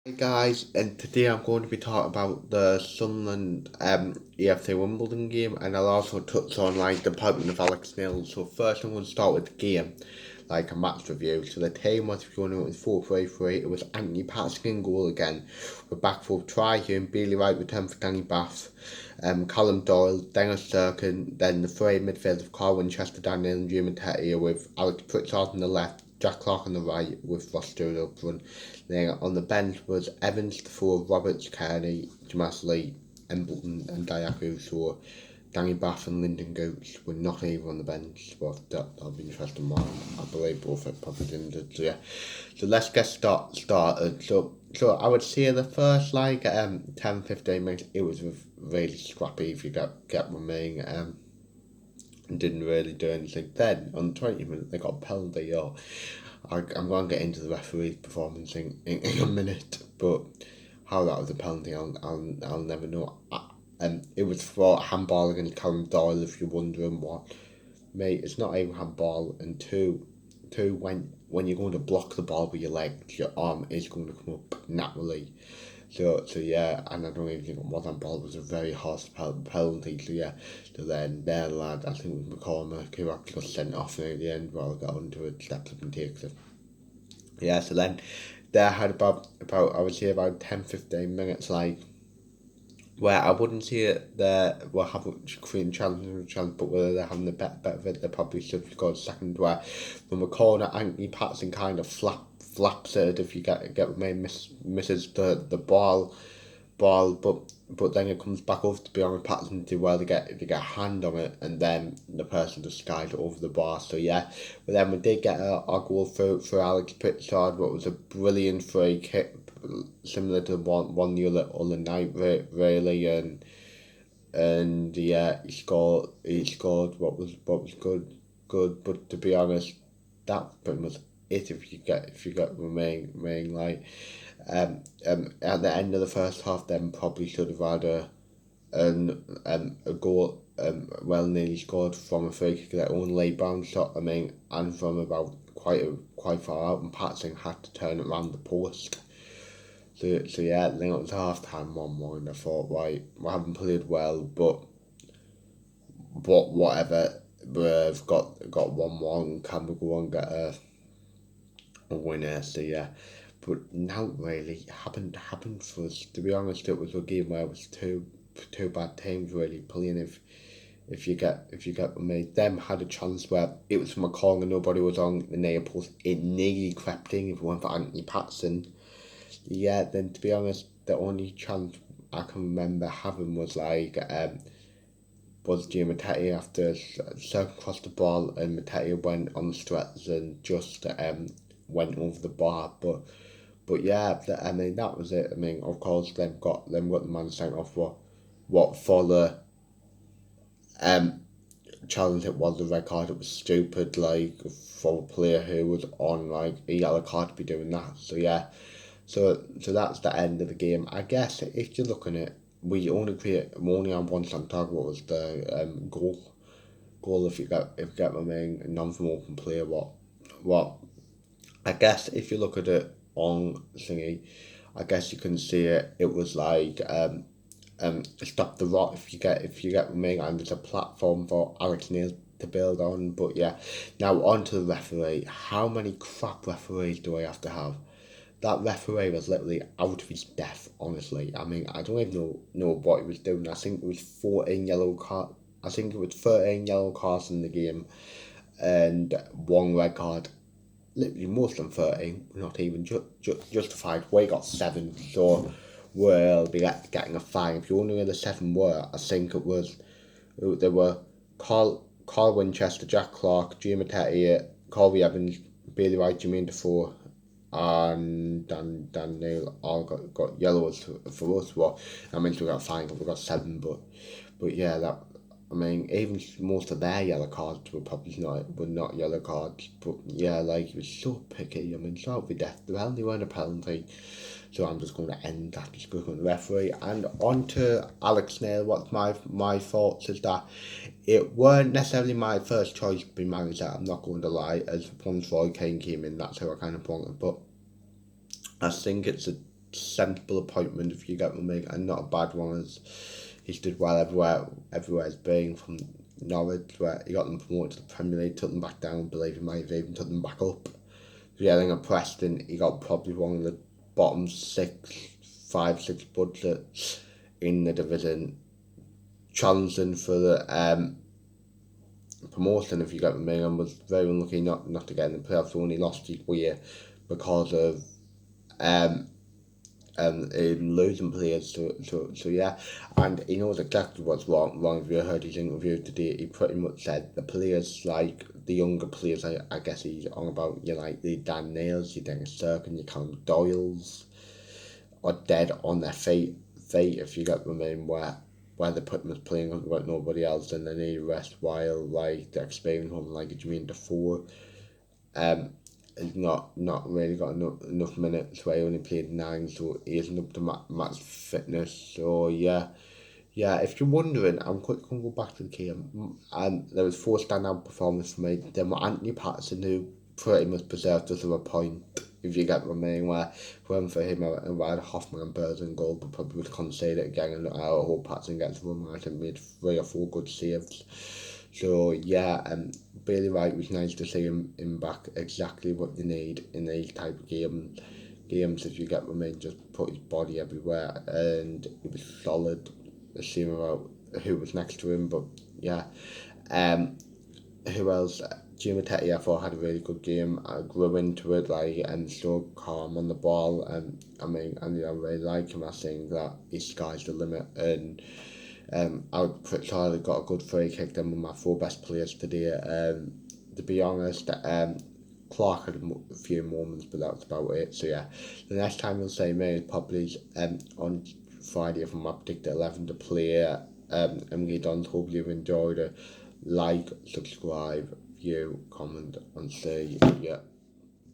Hey guys, and today I'm going to be talking about the Sunderland EFC Wimbledon game, and I'll also touch on the appointment of Alex Neil. So first I'm going to start with the game, like a match review. So the team was going it was 4-3-3. It was Anthony Patterson in goal again. We're back for a try here, and Bailey Wright returned for Danny Bath, Callum Doyle, Dennis Durkin, then the three midfield of Carl Winchester, Daniel and Jim Tetia with Alex Pritchard on the left, Jack Clark on the right with Ross Stewart up front. Then on the bench was Evans, Defoe, Roberts, Kearney, Jamas Lee, Embleton and Diaku. So Danny Bath and Lyndon Goats were not even on the bench, but that'll be interesting one. I believe both are probably didn't. So yeah. So let's get started. So I would say the first 10-15 minutes it was really scrappy if you get with me. Didn't really do anything. Then on 20 minutes they got a penalty. I'm going to get into the referee's performance in a minute, but how that was a penalty, I'll never know. It was for handball against Callum Doyle. If you're wondering what, mate, it's not even handball. And two when you're going to block the ball with your legs, your arm is going to come up naturally. So yeah, and I don't even think it was handball. It was a very harsh penalty. So yeah, so then their lad, I think it was McCormack, who actually got sent off near the end. Well, got onto it, steps up and takes it. Yeah, so then they had about I would say about 10-15 minutes where I wouldn't say it they were having creating challenge, but whether they're having the bet of it, they probably should have scored second. Where from a corner, Anthony Patterson kind of flaps it if you get me misses the ball, but then it comes back over to be on Patterson to where they get a hand on it, and then the person just skies it over the bar. So yeah, but then we did get a goal for Alex Pritchard, what was a brilliant free kick, similar to one the other night, really, and yeah, he scored what was good, but to be honest, that pretty much it if you get remain at the end of the first half, then probably should have had a goal well nearly scored from a free kick, their own lay bound shot. I mean, and from about quite far out, and Patson had to turn it around the post. So yeah, then it was half time 1-1, and I thought, right, we haven't played well, but whatever, we've got 1-1. Can we go and get a winner? So yeah, but now really happened for us. To be honest, it was a game where it was two bad teams really playing. If you get me, them had a chance where it was from a corner, nobody was on the near post. It nearly crept in if it weren't for Anthony Patson. Yeah, then to be honest, the only chance I can remember having was Jim Matete after circle across the ball, and Matete went on the stretch and just went over the bar. But yeah, I mean that was it. I mean, of course, them got the man sent off what for the um challenge. It was the red card. It was stupid, for a player who was on a yellow card to be doing that. So yeah, so that's the end of the game. I guess if you're looking at, we only had one shot on target. What was the goal if you get my main non from open play? What I guess if you look at it on thingy, I guess you can see it. It was stop the rot if you get me, and there's a platform for Alex Neil to build on. But yeah, now on to the referee. How many crap referees do I have to have? That referee was literally out of his depth, honestly. I mean, I don't even know what he was doing. I think it was 14 yellow card. I think it was 13 yellow cards in the game, and one red card. Literally most of them 13, not even justified. We got 7, so we'll be getting a fine. If you wonder where the 7 were, I think there were Carl Winchester, Jack Clark, Jim Matete, Corey Evans, Bailey Wright, Jermaine Defoe, and Dan Neil all got yellows for us. Well, I mean, we got fine, we got 7, but yeah, that. I mean, even most of their yellow cards were not yellow cards, but yeah, he was so picky. I mean, so out with death. There only weren't a penalty, so I'm just going to end that discussion with the referee. And on to Alex Neil. What's my thoughts is that it weren't necessarily my first choice to be manager. I'm not going to lie. As once Roy Kane came in, that's how I kind of wanted. But I think it's sensible appointment, if you get what I mean, and not a bad one, as he's did well everywhere he's been, from Norwich, where he got them promoted to the Premier League, took them back down, I believe he might have even took them back up. Yeah, I think at Preston, he got probably one of the bottom 5-6 budgets in the division, challenging for the promotion, if you get what I mean, and was very unlucky not to get in the playoffs. Only lost his way because of losing players. So yeah, and he knows exactly what's wrong. If you heard his interview today, he pretty much said the players, like the younger players, I guess he's on about, like the Dan Nails, your Dennis Cirkin, your Callum Doyles, are dead on their feet, if you get what I mean, where they put them as playing with nobody else, and they need rest, while like the experienced one like Jermaine Defoe has not really got enough minutes, where he only played 9, so he isn't up to match fitness. So yeah, if you're wondering, I'm quick going to go back to the game, and there was 4 standout performances for me. Then were Anthony Patterson, who pretty much preserved us of a point, if you get what I mean, where if it weren't for him, I had Hoffman and Burrs in goal, but probably would concede it again, and I hope Patterson gets one. I think made 3 or 4 good saves. So yeah, Bailey Wright was nice to see him back, exactly what they need in these type of games, if you get what I mean, just put his body everywhere, and it was solid. Assuming about who was next to him, but yeah. Who else? Jim Matete, I thought, had a really good game. I grew into it, and so calm on the ball. I mean, I really like him. I think that his sky's the limit, and I would put Charlie got a good free kick. Them were my 4 best players today. To be honest, Clark had a few moments, but that was about it. So yeah, the next time we'll see me is probably on Friday from my predicted 11 to play. And we done. Hope you've enjoyed it. Like, subscribe, view, comment, and see. Yeah.